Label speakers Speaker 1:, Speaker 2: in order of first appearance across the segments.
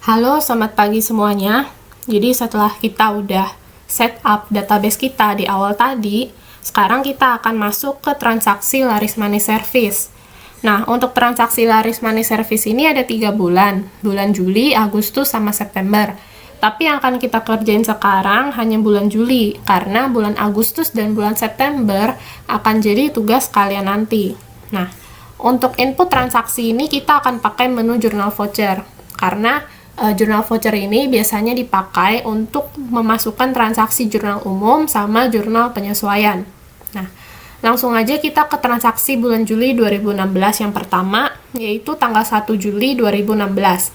Speaker 1: Halo, selamat pagi semuanya. Jadi setelah kita udah setup database kita di awal tadi, sekarang kita akan masuk ke transaksi laris money service. Nah, untuk transaksi laris money service ini ada 3 bulan, bulan Juli, Agustus, sama September. Tapi yang akan kita kerjain sekarang hanya bulan Juli, karena bulan Agustus dan bulan September akan jadi tugas kalian nanti. Nah, untuk input transaksi ini kita akan pakai menu journal voucher, karena jurnal voucher ini biasanya dipakai untuk memasukkan transaksi jurnal umum sama jurnal penyesuaian. Nah, langsung aja kita ke transaksi bulan Juli 2016 yang pertama, yaitu tanggal 1 Juli 2016.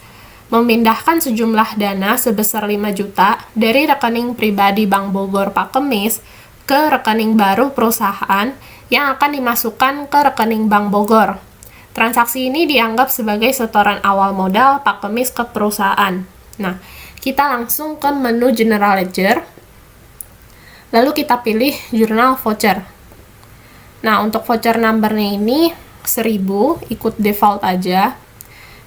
Speaker 1: Memindahkan sejumlah dana sebesar 5 juta dari rekening pribadi Bank Bogor Pak Kemis ke rekening baru perusahaan yang akan dimasukkan ke rekening Bank Bogor. Transaksi ini dianggap sebagai setoran awal modal Pak Kemis ke perusahaan. Nah, kita langsung ke menu General Ledger, lalu kita pilih Jurnal Voucher. Nah, untuk voucher numbernya ini 1000, ikut default aja.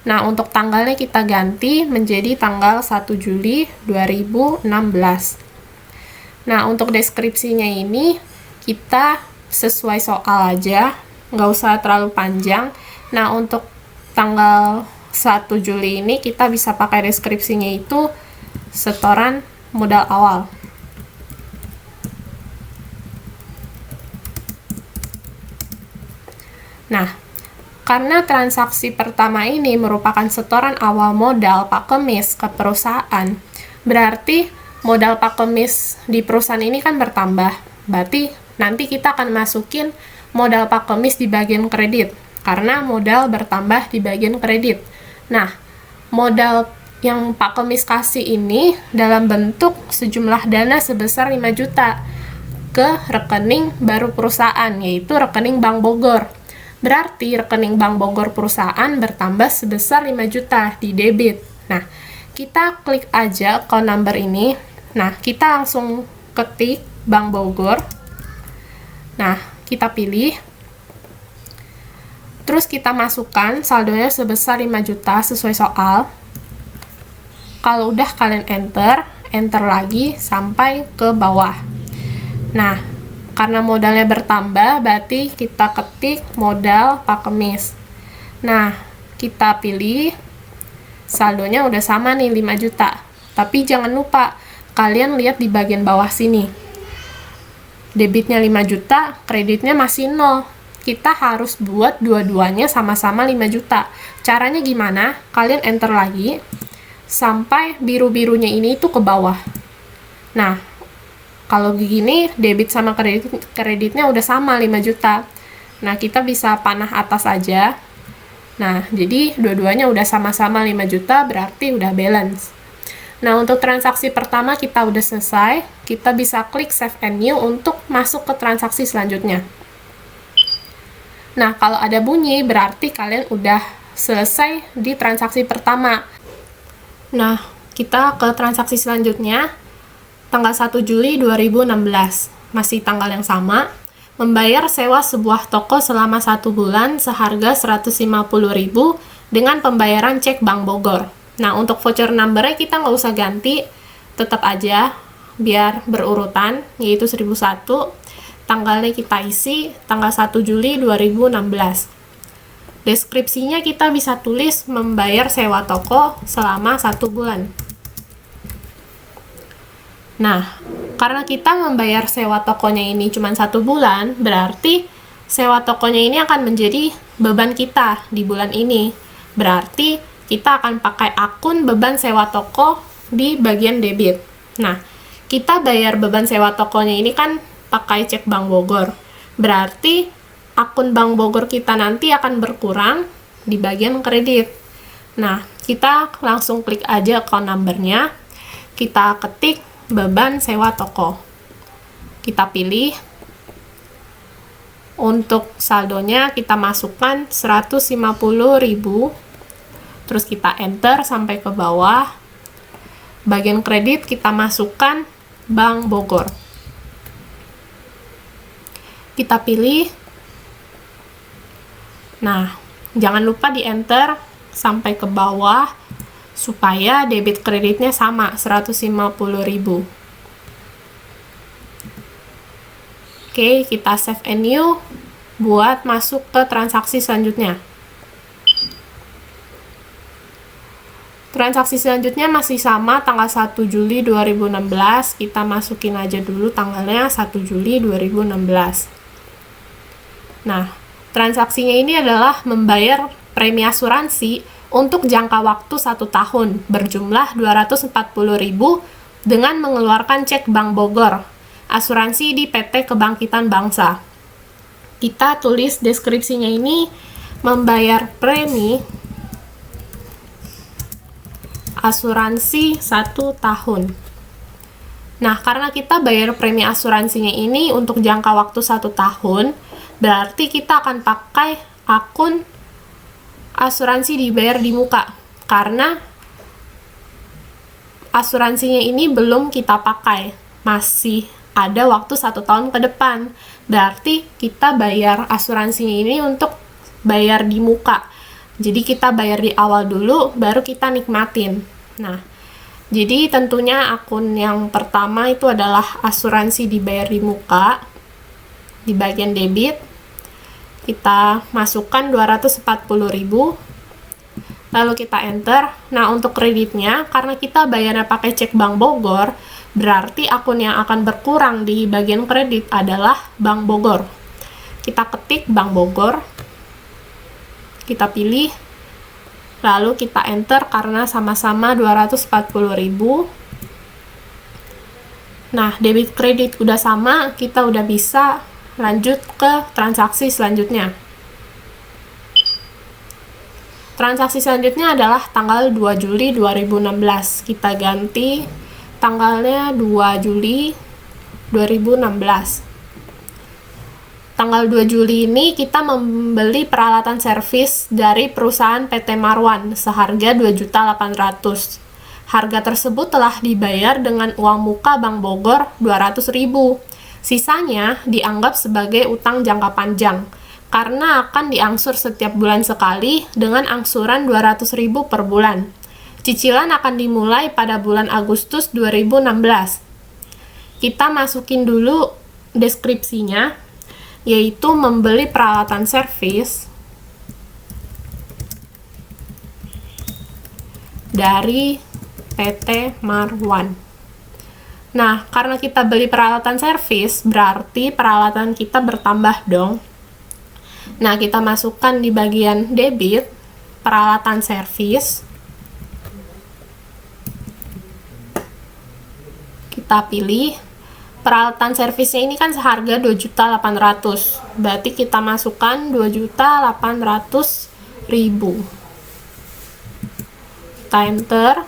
Speaker 1: Nah, untuk tanggalnya kita ganti menjadi tanggal 1 Juli 2016. Nah, untuk deskripsinya ini kita sesuai soal aja, nggak usah terlalu panjang. Nah, untuk tanggal 1 Juli ini kita bisa pakai deskripsinya itu setoran modal awal. Nah, karena transaksi pertama ini merupakan setoran awal modal Pak Kemis ke perusahaan, berarti modal Pak Kemis di perusahaan ini kan bertambah. Berarti nanti kita akan masukin modal Pak Kemis di bagian kredit, karena modal bertambah di bagian kredit. Nah, modal yang Pak Kemis kasih ini dalam bentuk sejumlah dana sebesar 5 juta ke rekening baru perusahaan, yaitu rekening Bank Bogor. Berarti rekening Bank Bogor perusahaan bertambah sebesar 5 juta di debit. Nah, kita klik aja account number ini. Nah, kita langsung ketik Bank Bogor. Nah, kita pilih. Terus kita masukkan saldonya sebesar 5 juta sesuai soal. Kalau udah kalian enter lagi sampai ke bawah. Nah, karena modalnya bertambah, berarti kita ketik modal Pak Kemis. Nah, kita pilih saldonya udah sama nih 5 juta. Tapi jangan lupa, kalian lihat di bagian bawah sini. Debitnya 5 juta, kreditnya masih 0. Kita harus buat dua-duanya sama-sama 5 juta. Caranya gimana? Kalian enter lagi sampai biru-birunya ini itu ke bawah. Nah, kalau begini debit sama kreditnya udah sama 5 juta. Nah, kita bisa panah atas aja. Nah, jadi dua-duanya udah sama-sama 5 juta, berarti udah balance. Nah, untuk transaksi pertama kita udah selesai. Kita bisa klik Save and New untuk masuk ke transaksi selanjutnya. Nah, kalau ada bunyi, berarti kalian udah selesai di transaksi pertama. Nah, kita ke transaksi selanjutnya, tanggal 1 Juli 2016. Masih tanggal yang sama, membayar sewa sebuah toko selama 1 bulan seharga 150.000 dengan pembayaran cek Bank Bogor. Nah, untuk voucher numbernya kita nggak usah ganti, tetap aja, biar berurutan, yaitu 1001. Tanggalnya kita isi tanggal 1 Juli 2016. Deskripsinya kita bisa tulis membayar sewa toko selama 1 bulan. Nah, karena kita membayar sewa tokonya ini cuma 1 bulan, berarti sewa tokonya ini akan menjadi beban kita di bulan ini. Berarti kita akan pakai akun beban sewa toko di bagian debit. Nah, kita bayar beban sewa tokonya ini kan pakai cek Bank Bogor. Berarti akun Bank Bogor kita nanti akan berkurang di bagian kredit. Nah, kita langsung klik aja account number-nya. Kita ketik beban sewa toko. Kita pilih. Untuk saldonya kita masukkan 150.000. Terus kita enter sampai ke bawah. Bagian kredit kita masukkan Bank Bogor. Kita pilih. Nah, jangan lupa di enter sampai ke bawah. supaya debit kreditnya sama 150.000. Oke, kita save and new buat masuk ke transaksi selanjutnya. Transaksi selanjutnya masih sama, tanggal 1 Juli 2016. Kita masukin aja dulu tanggalnya 1 Juli 2016. Nah, transaksinya ini adalah membayar premi asuransi untuk jangka waktu 1 tahun berjumlah 240.000 dengan mengeluarkan cek Bank Bogor, asuransi di PT Kebangkitan Bangsa. Kita tulis deskripsinya ini, membayar premi asuransi 1 tahun. Nah, karena kita bayar premi asuransinya ini untuk jangka waktu 1 tahun, berarti kita akan pakai akun asuransi dibayar di muka, karena asuransinya ini belum kita pakai, masih ada waktu 1 tahun ke depan. Berarti kita bayar asuransinya ini untuk bayar di muka. Jadi kita bayar di awal dulu, baru kita nikmatin. Nah, jadi tentunya akun yang pertama itu adalah asuransi dibayar di muka. Di bagian debit, kita masukkan 240.000, lalu kita enter. Nah, untuk kreditnya, karena kita bayarnya pakai cek Bank Bogor, berarti akun yang akan berkurang di bagian kredit adalah Bank Bogor. Kita ketik Bank Bogor, kita pilih, lalu kita enter karena sama-sama 240.000. Nah, debit kredit udah sama, kita udah bisa lanjut ke transaksi selanjutnya. Transaksi selanjutnya adalah tanggal 2 Juli 2016. Kita ganti tanggalnya 2 Juli 2016. Tanggal 2 Juli ini kita membeli peralatan servis dari perusahaan PT Marwan seharga 2.800.000. Harga tersebut telah dibayar dengan uang muka Bank Bogor 200.000. Sisanya dianggap sebagai utang jangka panjang karena akan diangsur setiap bulan sekali dengan angsuran 200.000 per bulan. Cicilan akan dimulai pada bulan Agustus 2016. Kita masukin dulu deskripsinya, yaitu membeli peralatan servis dari PT Marwan. Nah, karena kita beli peralatan servis, berarti peralatan kita bertambah dong. Nah, kita masukkan di bagian debit, peralatan servis. Kita pilih, peralatan servisnya ini kan seharga 2.800.000. Berarti kita masukkan 2.800.000. Kita enter.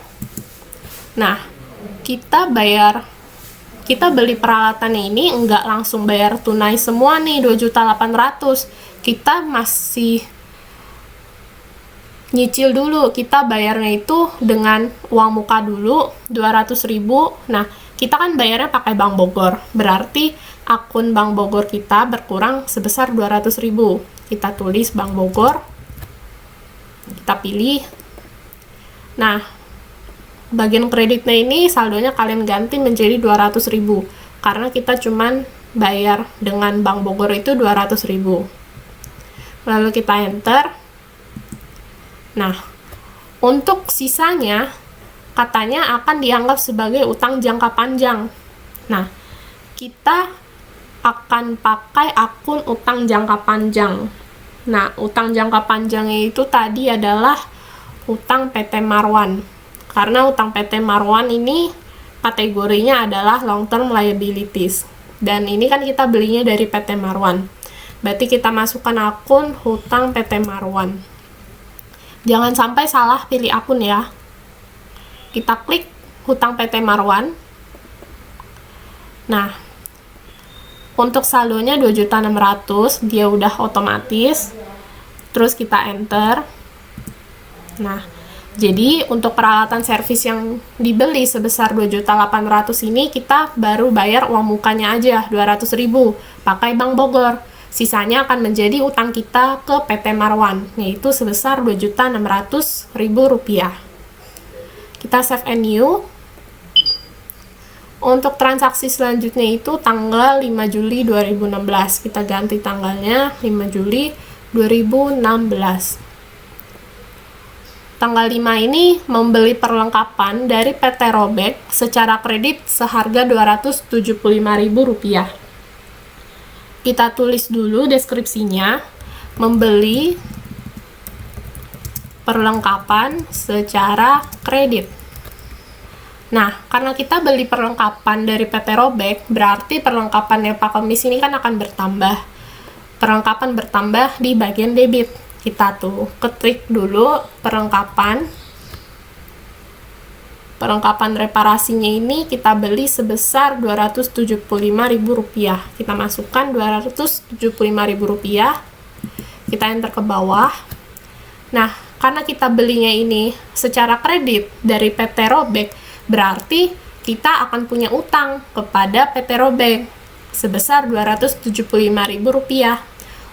Speaker 1: Nah, kita beli peralatan ini enggak langsung bayar tunai semua nih 2.800.000. Kita masih nyicil dulu. Kita bayarnya itu dengan uang muka dulu 200.000. Nah, kita kan bayarnya pakai Bank Bogor. Berarti akun Bank Bogor kita berkurang sebesar 200.000. Kita tulis Bank Bogor. Kita pilih. Nah, bagian kreditnya ini saldonya kalian ganti menjadi 200.000 karena kita cuman bayar dengan Bank Bogor itu 200.000. Lalu kita enter. Nah, untuk sisanya katanya akan dianggap sebagai utang jangka panjang. Nah, kita akan pakai akun utang jangka panjang. Nah, utang jangka panjangnya itu tadi adalah utang PT Marwan. Karena utang PT Marwan ini kategorinya adalah long term liabilities. Dan ini kan kita belinya dari PT Marwan. Berarti kita masukkan akun hutang PT Marwan. Jangan sampai salah pilih akun ya. Kita klik hutang PT Marwan. Nah, untuk saldonya 2.600.000, dia udah otomatis. Terus kita enter. Nah, jadi untuk peralatan servis yang dibeli sebesar 2.800.000 ini kita baru bayar uang mukanya aja 200.000 pakai Bank Bogor. Sisanya akan menjadi utang kita ke PT Marwan, yaitu sebesar 2.600.000 rupiah. Kita save and new. Untuk transaksi selanjutnya itu tanggal 5 Juli 2016. Kita ganti tanggalnya 5 Juli 2016. Tanggal 5 ini membeli perlengkapan dari PT Robek secara kredit seharga Rp275.000. Kita tulis dulu deskripsinya, membeli perlengkapan secara kredit. Nah, karena kita beli perlengkapan dari PT Robek, berarti perlengkapannya Pak Komis ini kan akan bertambah. Perlengkapan bertambah di bagian debit. Kita tuh ketik dulu perlengkapan reparasinya ini kita beli sebesar Rp275.000. Kita masukkan Rp275.000, kita enter ke bawah. Nah, karena kita belinya ini secara kredit dari PT Robek, berarti kita akan punya utang kepada PT Robek sebesar Rp275.000.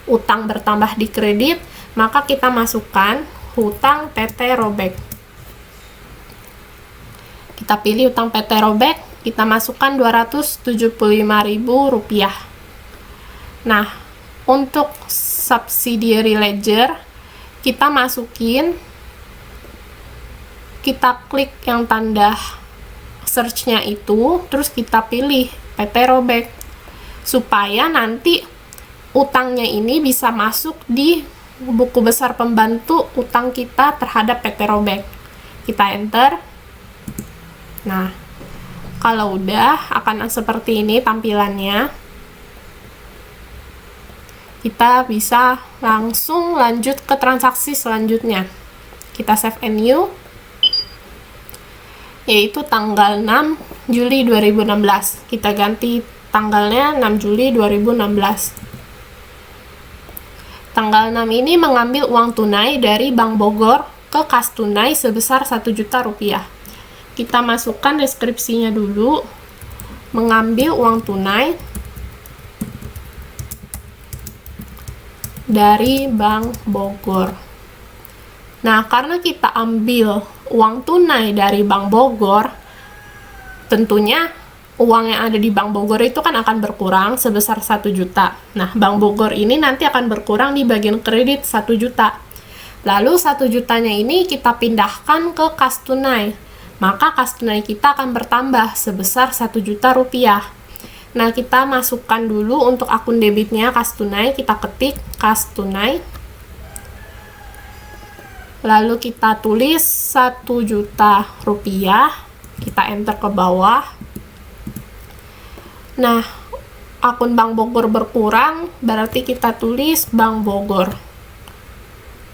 Speaker 1: Utang bertambah di kredit, maka kita masukkan hutang PT Robek. Kita pilih hutang PT Robek, kita masukkan Rp275.000. Nah, untuk subsidiary ledger, kita masukin, kita klik yang tanda search-nya itu, terus kita pilih PT Robek, supaya nanti utangnya ini bisa masuk di buku besar pembantu utang kita terhadap PT Robek. Kita enter. Nah, kalau udah akan seperti ini tampilannya. Kita bisa langsung lanjut ke transaksi selanjutnya. Kita save and new, yaitu tanggal 6 Juli 2016. Kita ganti tanggalnya 6 Juli 2016. Tanggal 6 ini mengambil uang tunai dari Bank Bogor ke kas tunai sebesar Rp1 juta. Kita masukkan deskripsinya dulu. Mengambil uang tunai dari Bank Bogor. Nah, karena kita ambil uang tunai dari Bank Bogor, tentunya uang yang ada di Bank Bogor itu kan akan berkurang sebesar 1 juta. Nah, Bank Bogor ini nanti akan berkurang di bagian kredit 1 juta. Lalu 1 jutanya ini kita pindahkan ke kas tunai. Maka kas tunai kita akan bertambah sebesar Rp1 juta. Nah, kita masukkan dulu untuk akun debitnya kas tunai, kita ketik kas tunai. Lalu kita tulis Rp1 juta. Kita enter ke bawah. Nah, akun Bank Bogor berkurang, berarti kita tulis Bank Bogor.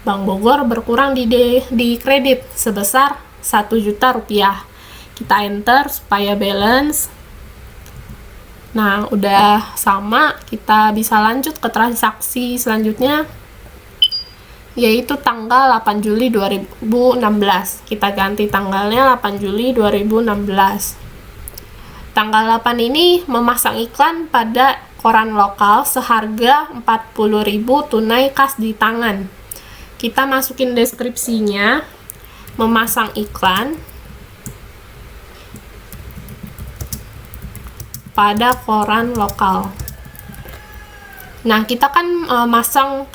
Speaker 1: Bank Bogor berkurang di kredit sebesar Rp1 juta. Kita enter supaya balance. Nah, udah sama, kita bisa lanjut ke transaksi selanjutnya, yaitu tanggal 8 Juli 2016. Kita ganti tanggalnya 8 Juli 2016. Tanggal 8 ini memasang iklan pada koran lokal seharga Rp40.000 tunai kas di tangan. Kita masukin deskripsinya, memasang iklan pada koran lokal. Nah, kita kan masang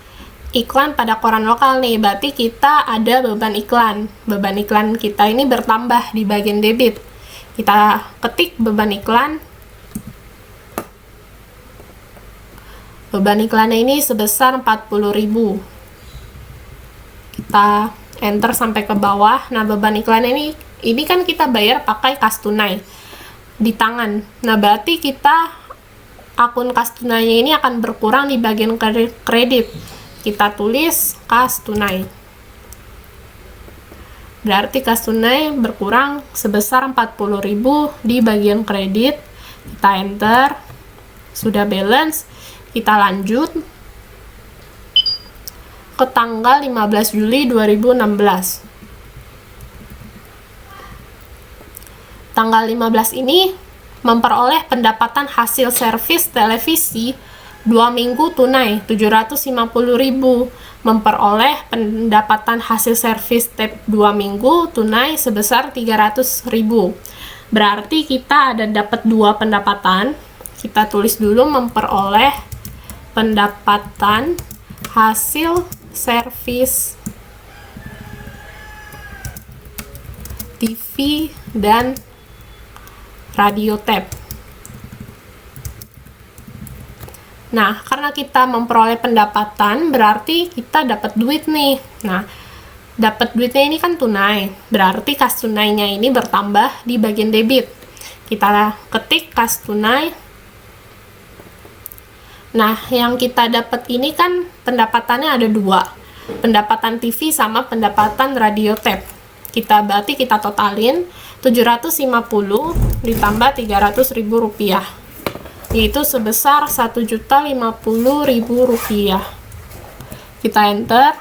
Speaker 1: iklan pada koran lokal nih, berarti kita ada beban iklan. Beban iklan kita ini bertambah di bagian debit. Kita ketik beban iklan. Beban iklannya ini sebesar Rp40.000. Kita enter sampai ke bawah. Nah, beban iklan ini kan kita bayar pakai kas tunai di tangan. Nah, berarti kita akun kas tunainya ini akan berkurang di bagian kredit. Kita tulis kas tunai. Berarti kas tunai berkurang sebesar Rp40.000 di bagian kredit. Kita enter. Sudah balance. Kita lanjut ke tanggal 15 Juli 2016. Tanggal 15 ini memperoleh pendapatan hasil servis televisi 2 minggu tunai Rp750.000. memperoleh pendapatan hasil servis tab 2 minggu tunai sebesar 300.000. Berarti kita ada dapat 2 pendapatan. Kita tulis dulu memperoleh pendapatan hasil servis TV dan radio tab. Nah, karena kita memperoleh pendapatan, berarti kita dapat duit nih. Nah, dapat duitnya ini kan tunai, berarti kas tunainya ini bertambah di bagian debit. Kita ketik kas tunai. Nah, yang kita dapat ini kan pendapatannya ada 2, pendapatan TV sama pendapatan radio tab. Berarti kita totalin 750 ditambah 300.000 rupiah, yaitu sebesar 1.050.000 rupiah. Kita enter.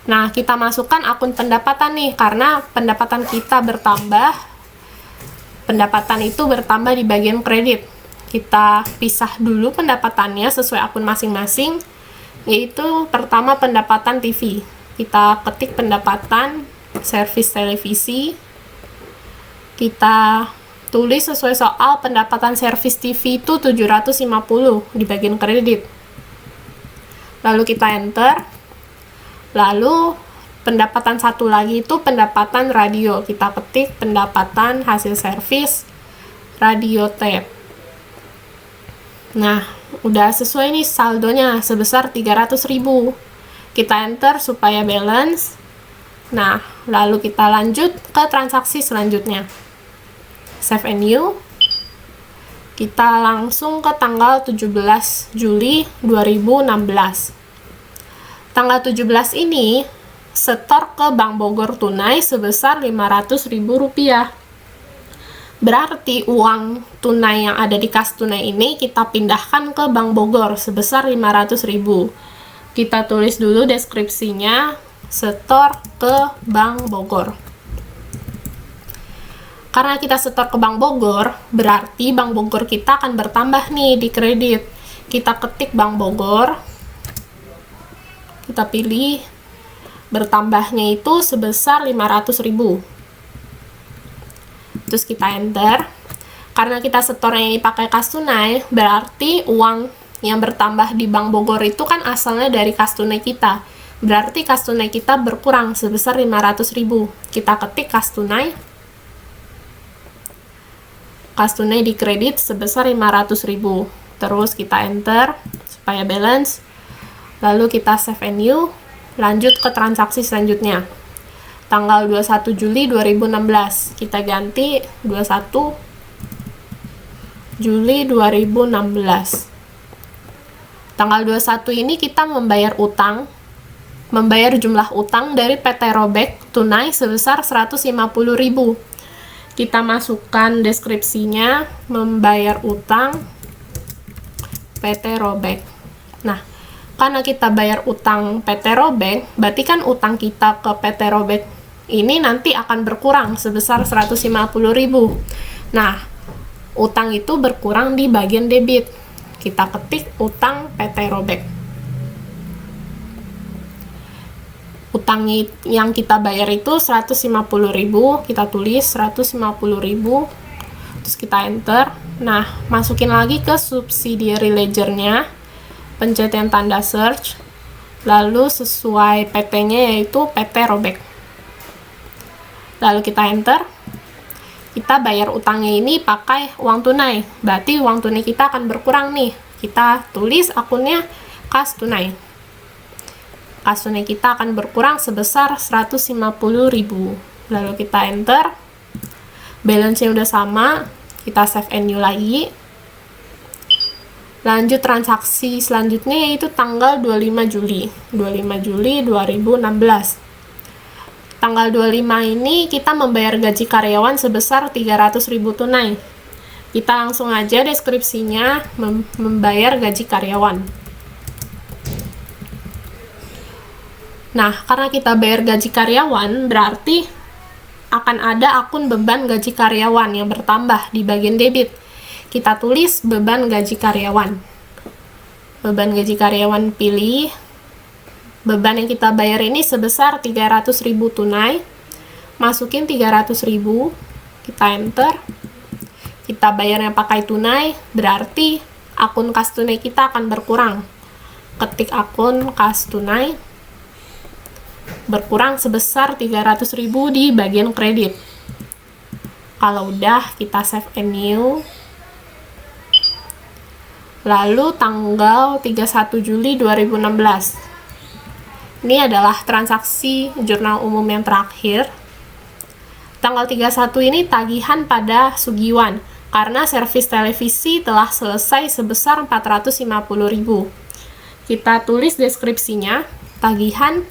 Speaker 1: Nah, kita masukkan akun pendapatan nih, karena pendapatan kita bertambah, pendapatan itu bertambah di bagian kredit. Kita pisah dulu pendapatannya sesuai akun masing-masing, yaitu pertama pendapatan TV. Kita ketik pendapatan servis televisi, kita tulis sesuai soal pendapatan servis TV itu 750 di bagian kredit. Lalu kita enter. Lalu pendapatan satu lagi itu pendapatan radio. Kita ketik pendapatan hasil servis radio tab. Nah, udah sesuai nih saldonya sebesar 300.000. Kita enter supaya balance. Nah, lalu kita lanjut ke transaksi selanjutnya. Save and new. Kita langsung ke tanggal 17 Juli 2016. Tanggal 17 ini setor ke Bank Bogor tunai sebesar 500.000 rupiah. Berarti uang tunai yang ada di kas tunai ini kita pindahkan ke Bank Bogor sebesar 500.000. Kita tulis dulu deskripsinya, setor ke Bank Bogor. Karena kita setor ke Bank Bogor, berarti Bank Bogor kita akan bertambah nih di kredit. Kita ketik Bank Bogor, kita pilih, bertambahnya itu sebesar 500.000. Terus kita enter. Karena kita setornya ini pakai kas tunai, berarti uang yang bertambah di Bank Bogor itu kan asalnya dari kas tunai kita. Berarti kas tunai kita berkurang sebesar 500.000. Kita ketik kas tunai. Kas tunai di kredit sebesar 500.000. Terus kita enter supaya balance. Lalu kita save and new. Lanjut ke transaksi selanjutnya. Tanggal 21 Juli 2016. Kita ganti 21 Juli 2016. Tanggal 21 ini kita membayar utang. Membayar jumlah utang dari PT Robek tunai sebesar 150.000. Kita masukkan deskripsinya, membayar utang PT Robek. Nah, karena kita bayar utang PT Robek, berarti kan utang kita ke PT Robek ini nanti akan berkurang sebesar 150.000. Nah, utang itu berkurang di bagian debit. Kita ketik utang PT Robek. Utangnya yang kita bayar itu 150.000, kita tulis 150.000, terus kita enter. Nah, masukin lagi ke subsidiary ledger-nya, pencetian tanda search, lalu sesuai PT-nya yaitu PT Robek. Lalu kita enter. Kita bayar utangnya ini pakai uang tunai, berarti uang tunai kita akan berkurang nih. Kita tulis akunnya kas tunai. Kas tunai kita akan berkurang sebesar 150.000. Lalu kita enter. Balance-nya udah sama, kita save and new lagi. Lanjut transaksi selanjutnya yaitu tanggal 25 Juli 2016. Tanggal 25 ini kita membayar gaji karyawan sebesar 300.000 tunai. Kita langsung aja deskripsinya, membayar gaji karyawan. Nah, karena kita bayar gaji karyawan, berarti akan ada akun beban gaji karyawan yang bertambah di bagian debit. Kita tulis beban gaji karyawan. Beban gaji karyawan pilih, beban yang kita bayar ini sebesar 300.000 tunai. Masukin 300.000, kita enter. Kita bayarnya pakai tunai, berarti akun kas tunai kita akan berkurang. Ketik akun kas tunai, berkurang sebesar 300.000 di bagian kredit. Kalau udah, kita save and new. Lalu tanggal 31 Juli 2016. Ini adalah transaksi jurnal umum yang terakhir. Tanggal 31 ini tagihan pada Sugiwan, karena servis televisi telah selesai sebesar 450.000. Kita tulis deskripsinya, tagihan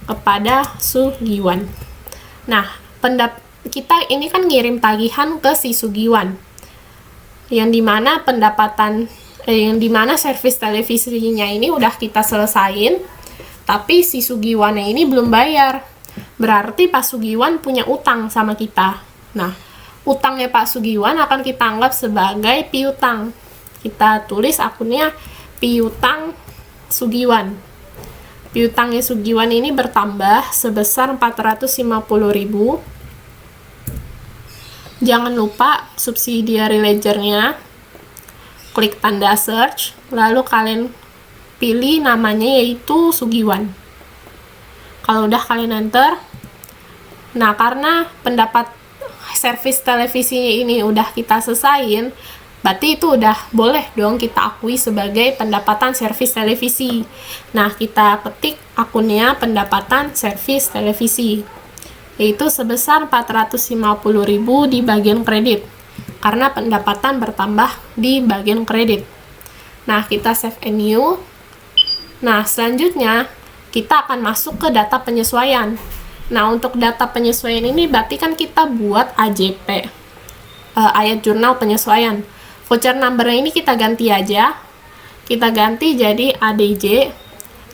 Speaker 1: kepada Sugiwan. Nah, kita ini kan ngirim tagihan ke si Sugiwan, yang dimana servis televisinya ini udah kita selesain, tapi si Sugiwannya ini belum bayar. Berarti Pak Sugiwan punya utang sama kita. Nah, utangnya Pak Sugiwan akan kita anggap sebagai piutang. Kita tulis akunnya piutang Sugiwan. Piutangnya Sugiwan ini bertambah sebesar 450.000. Jangan lupa subsidiary ledgernya. Klik tanda search, lalu kalian pilih namanya yaitu Sugiwan. Kalau udah kalian enter, nah karena pendapat servis televisinya ini udah kita selesain, berarti itu udah boleh dong kita akui sebagai pendapatan servis televisi. Nah, kita ketik akunnya pendapatan servis televisi, yaitu sebesar 450.000 di bagian kredit, karena pendapatan bertambah di bagian kredit. Nah, kita save and new. Nah, selanjutnya kita akan masuk ke data penyesuaian. Nah, untuk data penyesuaian ini berarti kan kita buat AJP, ayat jurnal penyesuaian. Voucher number-nya ini kita ganti aja. Kita ganti jadi ADJ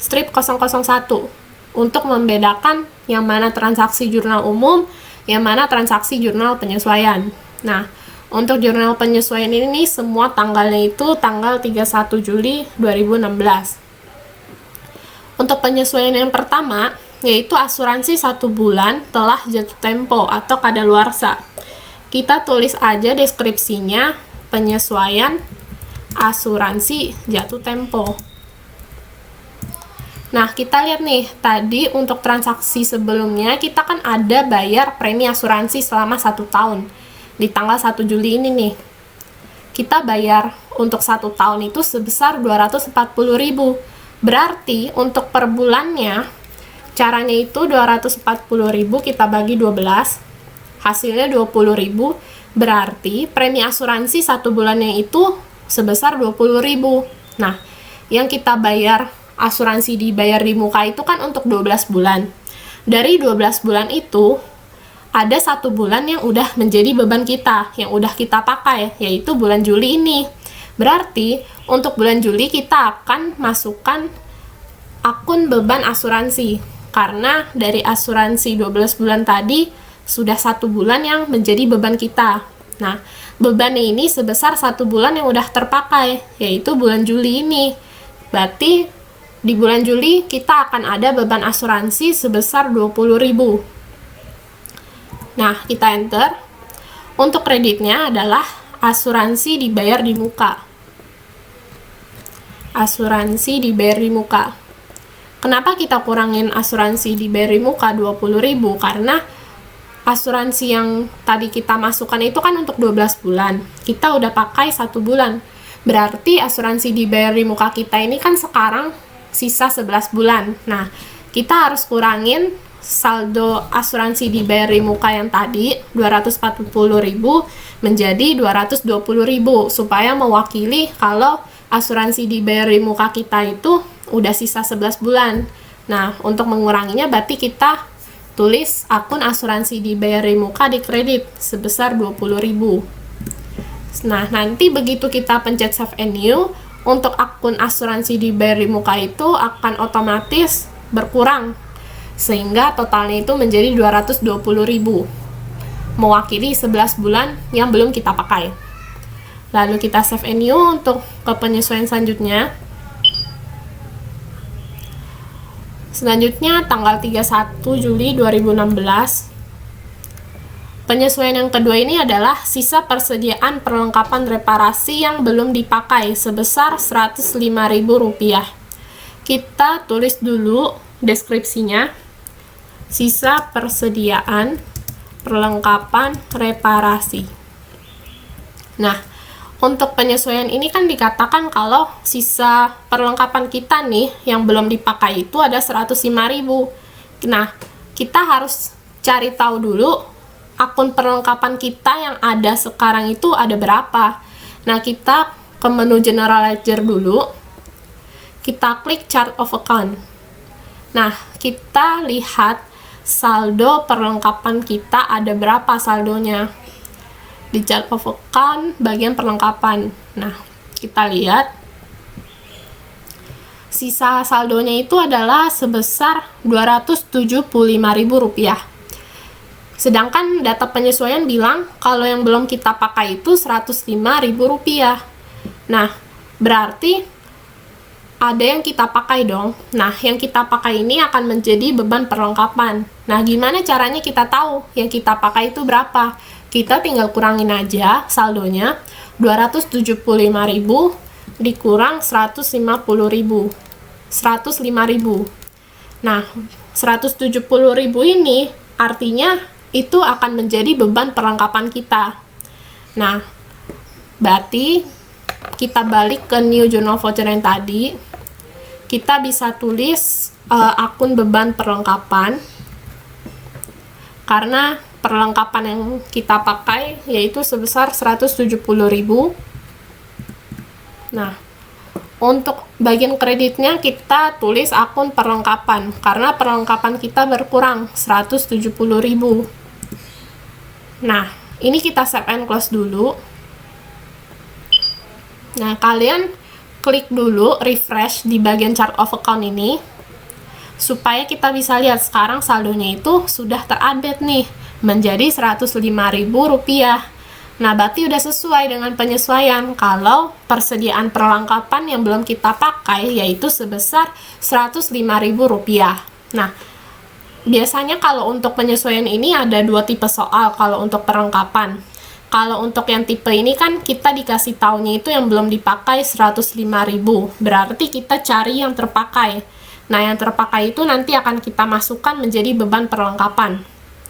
Speaker 1: strip 001 untuk membedakan yang mana transaksi jurnal umum, yang mana transaksi jurnal penyesuaian. Nah, untuk jurnal penyesuaian ini semua tanggalnya itu tanggal 31 Juli 2016. Untuk penyesuaian yang pertama, yaitu asuransi 1 bulan telah jatuh tempo atau kadaluarsa. Kita tulis aja deskripsinya, penyesuaian asuransi jatuh tempo. Nah, kita lihat nih, tadi untuk transaksi sebelumnya, kita kan ada bayar premi asuransi selama 1 tahun. Di tanggal 1 Juli ini nih, kita bayar untuk 1 tahun itu sebesar 240.000. Berarti untuk per bulannya, caranya itu 240.000 kita bagi 12, hasilnya 20.000, berarti premi asuransi 1 bulannya itu sebesar 20.000. Nah, yang kita bayar, asuransi dibayar di muka itu kan untuk 12 bulan. Dari 12 bulan itu, ada 1 bulan yang udah menjadi beban kita, yang udah kita pakai, yaitu bulan Juli ini. Berarti, untuk bulan Juli kita akan masukkan akun beban asuransi. Karena dari asuransi 12 bulan tadi, sudah 1 bulan yang menjadi beban kita. Nah, beban ini sebesar 1 bulan yang udah terpakai, yaitu bulan Juli ini. Berarti, di bulan Juli kita akan ada beban asuransi sebesar 20.000. Nah, kita enter. Untuk kreditnya adalah asuransi dibayar di muka. Asuransi dibayar di muka. Kenapa kita kurangin asuransi dibayar di muka 20.000? Karena asuransi yang tadi kita masukkan itu kan untuk 12 bulan. Kita udah pakai 1 bulan. Berarti asuransi dibayar di muka kita ini kan sekarang sisa 11 bulan. Nah, kita harus kurangin saldo asuransi dibayar di muka yang tadi 240.000 menjadi 220.000 supaya mewakili kalau asuransi dibayar di muka kita itu udah sisa 11 bulan. Nah, untuk menguranginya berarti kita tulis akun asuransi dibayar di muka di kredit sebesar 20.000. Nah, nanti begitu kita pencet save and new, untuk akun asuransi dibayar di muka itu akan otomatis berkurang, sehingga totalnya itu menjadi 220.000, mewakili 11 bulan yang belum kita pakai. Lalu kita save and new untuk ke penyesuaian selanjutnya. Selanjutnya tanggal 31 Juli 2016. Penyesuaian yang kedua ini adalah sisa persediaan perlengkapan reparasi yang belum dipakai sebesar Rp105.000. Kita tulis dulu deskripsinya. Sisa persediaan perlengkapan reparasi. Nah, untuk penyesuaian ini kan dikatakan kalau sisa perlengkapan kita nih yang belum dipakai itu ada 105.000. Nah, kita harus cari tahu dulu akun perlengkapan kita yang ada sekarang itu ada berapa. Nah, kita ke menu General Ledger dulu. Kita klik Chart of Account. Nah, kita lihat saldo perlengkapan kita ada berapa saldonya. Di Chart of Account bagian perlengkapan. Nah, kita lihat sisa saldonya itu adalah sebesar Rp275.000. Sedangkan data penyesuaian bilang kalau yang belum kita pakai itu Rp105.000. Nah, berarti ada yang kita pakai dong. Nah, yang kita pakai ini akan menjadi beban perlengkapan. Nah, gimana caranya kita tahu yang kita pakai itu berapa? Kita tinggal kurangin aja saldonya. 275.000 dikurang 150.000. 105.000. Nah, 170.000 ini artinya itu akan menjadi beban perlengkapan kita. Nah, berarti kita balik ke New Journal Voucher yang tadi. Kita bisa tulis akun beban perlengkapan. Karena perlengkapan yang kita pakai yaitu sebesar 170.000. Nah, untuk bagian kreditnya kita tulis akun perlengkapan karena perlengkapan kita berkurang 170.000. Nah, ini kita save and close dulu. Nah, kalian klik dulu refresh di bagian chart of account ini supaya kita bisa lihat sekarang saldonya itu sudah terupdate nih menjadi Rp105.000. Nah, berarti udah sesuai dengan penyesuaian kalau persediaan perlengkapan yang belum kita pakai yaitu sebesar Rp105.000. Nah, biasanya kalau untuk penyesuaian ini ada dua tipe soal kalau untuk perlengkapan. Kalau untuk yang tipe ini kan kita dikasih taunya itu yang belum dipakai 105.000. Berarti kita cari yang terpakai. Nah, yang terpakai itu nanti akan kita masukkan menjadi beban perlengkapan.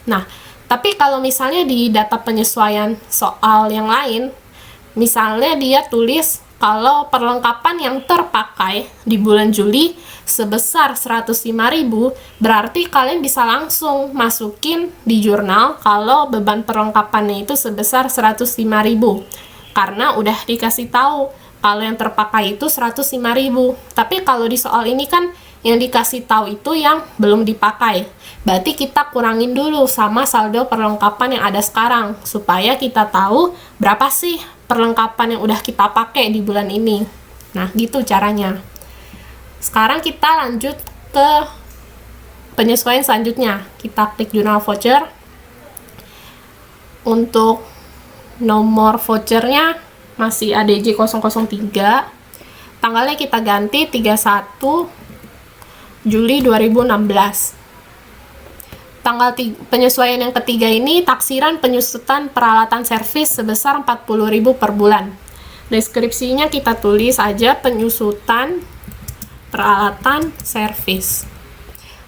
Speaker 1: Nah, tapi kalau misalnya di data penyesuaian soal yang lain, misalnya dia tulis kalau perlengkapan yang terpakai di bulan Juli sebesar 105.000, berarti kalian bisa langsung masukin di jurnal kalau beban perlengkapannya itu sebesar 105.000. Karena udah dikasih tahu kalau yang terpakai itu 105.000. Tapi kalau di soal ini kan yang dikasih tahu itu yang belum dipakai. Berarti kita kurangin dulu sama saldo perlengkapan yang ada sekarang supaya kita tahu berapa sih perlengkapan yang udah kita pakai di bulan ini. Nah, gitu caranya. Sekarang kita lanjut ke penyesuaian selanjutnya. Kita klik jurnal voucher. Untuk nomor vouchernya masih ADJ 003. Tanggalnya kita ganti 31 Juli 2016. Tanggal penyesuaian yang ketiga ini taksiran penyusutan peralatan servis sebesar 40.000 per bulan. Deskripsinya kita tulis aja penyusutan peralatan servis.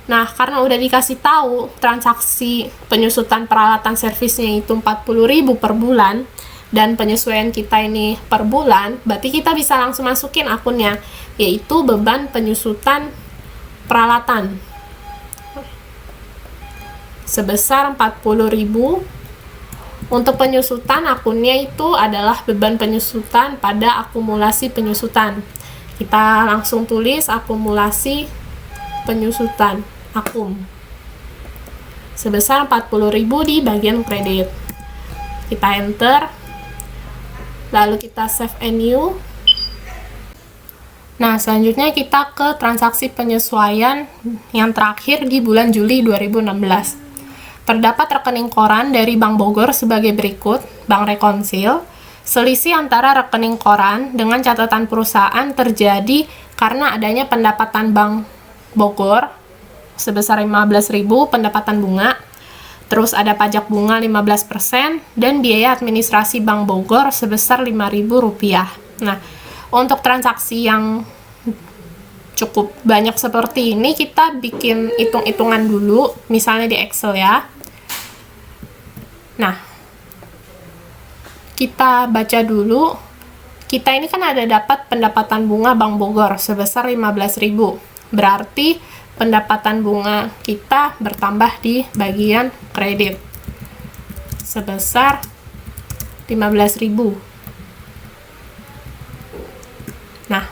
Speaker 1: Nah, karena udah dikasih tahu transaksi penyusutan peralatan servisnya itu 40.000 per bulan dan penyesuaian kita ini per bulan, berarti kita bisa langsung masukin akunnya, yaitu beban penyusutan peralatan sebesar 40.000. Untuk penyusutan akunnya itu adalah beban penyusutan pada akumulasi penyusutan. Kita langsung tulis akumulasi penyusutan akum sebesar 40.000 di bagian kredit. Kita enter, lalu kita save and new. Nah, selanjutnya kita ke transaksi penyesuaian yang terakhir di bulan Juli 2016. Terdapat rekening koran dari Bank Bogor sebagai berikut. Bank Rekonsil, selisih antara rekening koran dengan catatan perusahaan terjadi karena adanya pendapatan Bank Bogor sebesar 15.000 pendapatan bunga, terus ada pajak bunga 15%, dan biaya administrasi Bank Bogor sebesar Rp5.000. Nah, untuk transaksi yang cukup banyak seperti ini, kita bikin hitung-hitungan dulu, misalnya di Excel ya. Nah, kita baca dulu. Kita ini kan ada dapat pendapatan bunga Bank Bogor sebesar 15.000. Berarti pendapatan bunga kita bertambah di bagian kredit sebesar 15.000. Nah,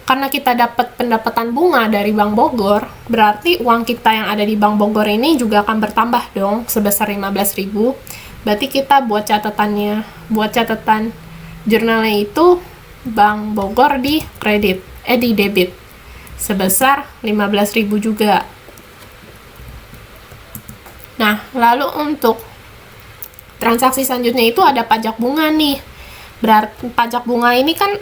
Speaker 1: karena kita dapat pendapatan bunga dari Bank Bogor, berarti uang kita yang ada di Bank Bogor ini juga akan bertambah dong sebesar 15.000. Berarti kita buat catatannya, buat catatan jurnalnya itu Bank Bogor di debit sebesar 15.000 juga. Nah, lalu untuk transaksi selanjutnya itu ada pajak bunga nih. Berarti pajak bunga ini kan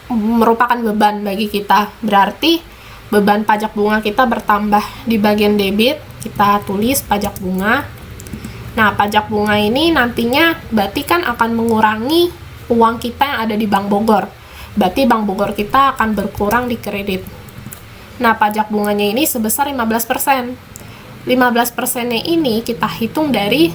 Speaker 1: merupakan beban bagi kita. Berarti beban pajak bunga kita bertambah di bagian debit. Kita tulis pajak bunga. Nah, pajak bunga ini nantinya berarti kan akan mengurangi uang kita yang ada di Bank Bogor. Berarti Bank Bogor kita akan berkurang di kredit. Nah, pajak bunganya ini sebesar 15%. 15%-nya ini kita hitung dari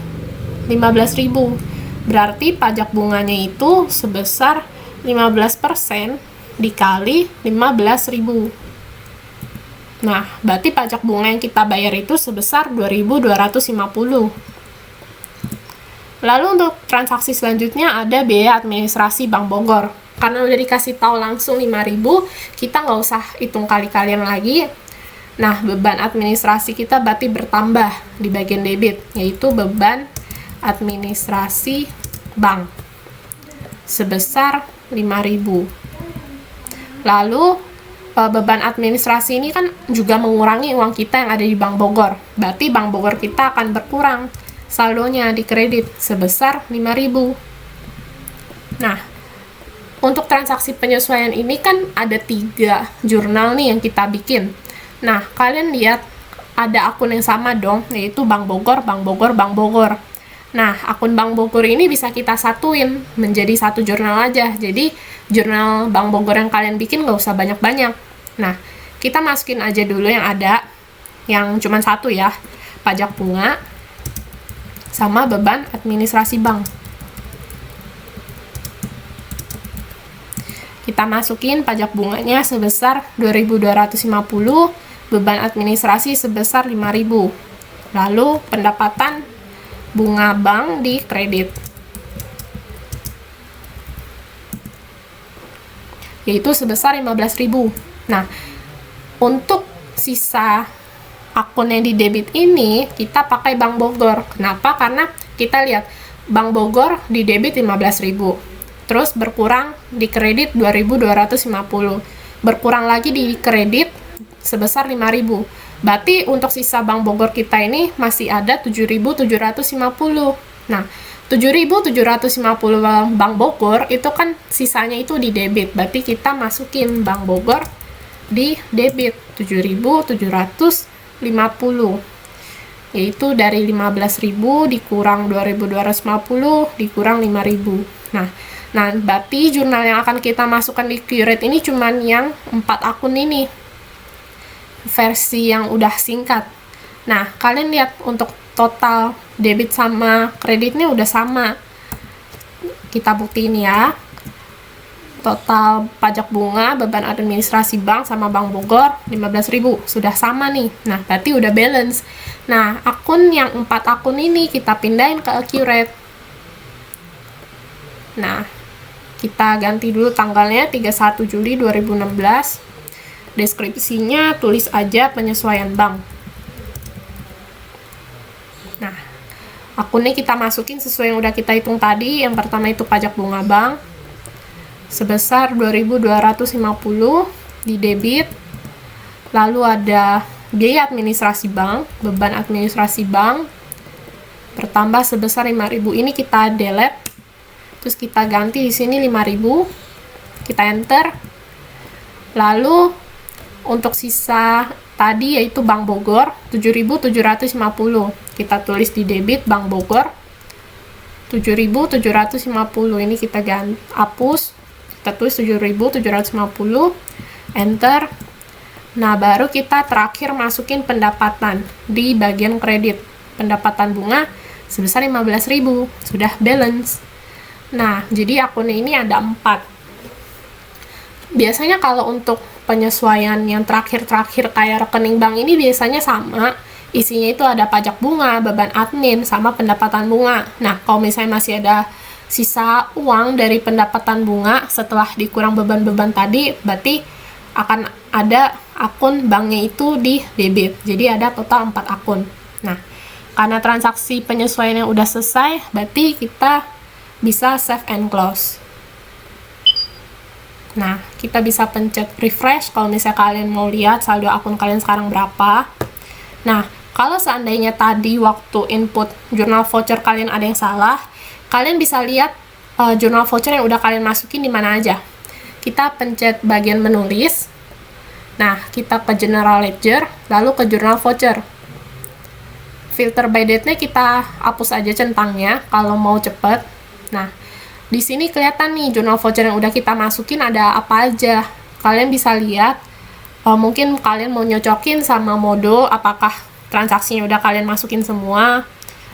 Speaker 1: 15.000. Berarti pajak bunganya itu sebesar 15% dikali 15.000. Nah, berarti pajak bunga yang kita bayar itu sebesar 2.250. Lalu untuk transaksi selanjutnya ada biaya administrasi Bank Bogor. Karena udah dikasih tahu langsung 5.000, kita nggak usah hitung kali-kalian lagi. Nah, beban administrasi kita berarti bertambah di bagian debit, yaitu beban administrasi bank sebesar 5.000. Lalu beban administrasi ini kan juga mengurangi uang kita yang ada di Bank Bogor. Berarti Bank Bogor kita akan berkurang saldonya di kredit sebesar 5.000. Nah, untuk transaksi penyesuaian ini kan ada 3 jurnal nih yang kita bikin. Nah, kalian lihat ada akun yang sama dong, yaitu Bank Bogor, Bank Bogor, Bank Bogor. Nah, akun Bank Bogor ini bisa kita satuin menjadi satu jurnal aja. Jadi, jurnal Bank Bogor yang kalian bikin nggak usah banyak-banyak. Nah, kita masukin aja dulu yang ada, yang cuma satu ya, pajak bunga, sama beban administrasi bank. Kita masukin pajak bunganya sebesar 2.250, beban administrasi sebesar 5.000. Lalu pendapatan bunga bank di kredit, yaitu sebesar 15.000. Nah, untuk sisa akun yang di debit ini kita pakai Bank Bogor. Kenapa? Karena kita lihat Bank Bogor di debit 15.000, terus berkurang di kredit 2.250, berkurang lagi di kredit sebesar 5.000. Berarti untuk sisa Bank Bogor kita ini masih ada 7.750. Nah, 7.750 Bank Bogor itu kan sisanya itu di debit. Berarti kita masukin Bank Bogor di debit 7.750, yaitu dari 15.000 dikurang 2.250 dikurang 5.000. Nah, berarti jurnal yang akan kita masukkan di Qrate ini cuman yang 4 akun ini, versi yang udah singkat. Nah, kalian lihat untuk total debit sama kreditnya udah sama. Kita buktiin ya. Total pajak bunga, beban administrasi bank sama Bank Bogor 15.000 sudah sama nih. Nah, berarti udah balance. Nah, akun yang 4 akun ini kita pindahin ke Qrate. Nah, kita ganti dulu tanggalnya 31 Juli 2016. Deskripsinya tulis aja penyesuaian bank. Nah, akunnya kita masukin sesuai yang udah kita hitung tadi. Yang pertama itu pajak bunga bank sebesar 2.250 di debit. Lalu ada biaya administrasi bank, beban administrasi bank bertambah sebesar 5.000. Ini kita delete. Terus kita ganti di sini 5.000. Kita enter. Lalu untuk sisa tadi, yaitu Bank Bogor, 7.750. Kita tulis di debit Bank Bogor, 7.750. Ini kita hapus, kita tulis 7.750, enter. Nah, baru kita terakhir masukin pendapatan di bagian kredit. Pendapatan bunga sebesar 15.000, sudah balance. Nah, jadi akun ini ada 4. Biasanya kalau untuk penyesuaian yang terakhir-terakhir kayak rekening bank ini biasanya sama, isinya itu ada pajak bunga, beban admin, sama pendapatan bunga. Nah, kalau misalnya masih ada sisa uang dari pendapatan bunga setelah dikurang beban-beban tadi, berarti akan ada akun banknya itu di debit. Jadi ada total 4 akun. Nah, karena transaksi penyesuaian yang udah selesai, berarti kita bisa save and close. Nah, kita bisa pencet refresh kalau misalnya kalian mau lihat saldo akun kalian sekarang berapa. Nah, kalau seandainya tadi waktu input jurnal voucher kalian ada yang salah, kalian bisa lihat jurnal voucher yang udah kalian masukin di mana aja. Kita pencet bagian menulis. Nah, kita ke general ledger, lalu ke jurnal voucher. Filter by date-nya kita hapus aja centangnya kalau mau cepet. Nah, di sini kelihatan nih jurnal voucher yang udah kita masukin ada apa aja. Kalian bisa lihat, mungkin kalian mau nyocokin sama Modo, apakah transaksinya udah kalian masukin semua,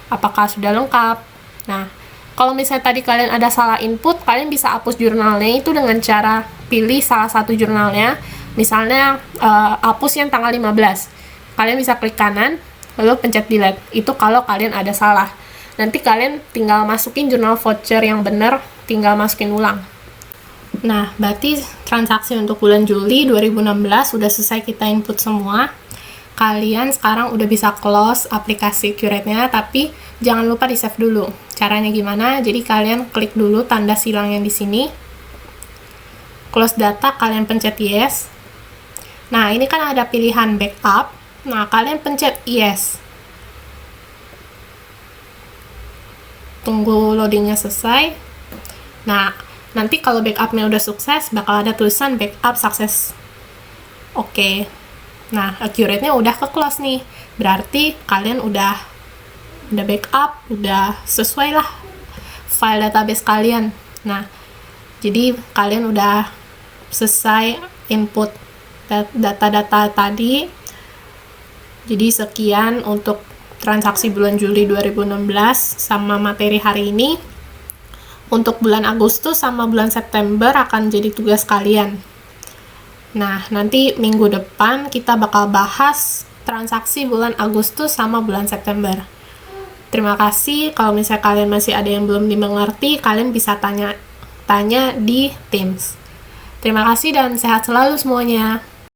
Speaker 1: apakah sudah lengkap. Nah, kalau misalnya tadi kalian ada salah input, kalian bisa hapus jurnalnya itu dengan cara pilih salah satu jurnalnya. Misalnya, hapus yang tanggal 15. Kalian bisa klik kanan, lalu pencet delete. Itu kalau kalian ada salah. Nanti kalian tinggal masukin jurnal voucher yang benar, tinggal masukin ulang. Nah, berarti transaksi untuk bulan Juli 2016 sudah selesai kita input semua. Kalian sekarang udah bisa close aplikasi Qurate-nya, tapi jangan lupa di-save dulu. Caranya gimana? Jadi kalian klik dulu tanda silang yang di sini. Close data, kalian pencet yes. Nah, ini kan ada pilihan backup. Nah, kalian pencet yes. Tunggu loadingnya selesai. Nah, nanti kalau backupnya udah sukses, bakal ada tulisan backup sukses. Oke. Nah, Qurate-nya udah ke close nih. Berarti kalian udah backup, udah sesuai lah file database kalian. Nah, jadi kalian udah selesai input data-data tadi. Jadi sekian untuk transaksi bulan Juli 2016 sama materi hari ini. Untuk bulan Agustus sama bulan September akan jadi tugas kalian. Nah, nanti minggu depan kita bakal bahas transaksi bulan Agustus sama bulan September. Terima kasih. Kalau misalnya kalian masih ada yang belum dimengerti, kalian bisa tanya di Teams. Terima kasih dan sehat selalu semuanya.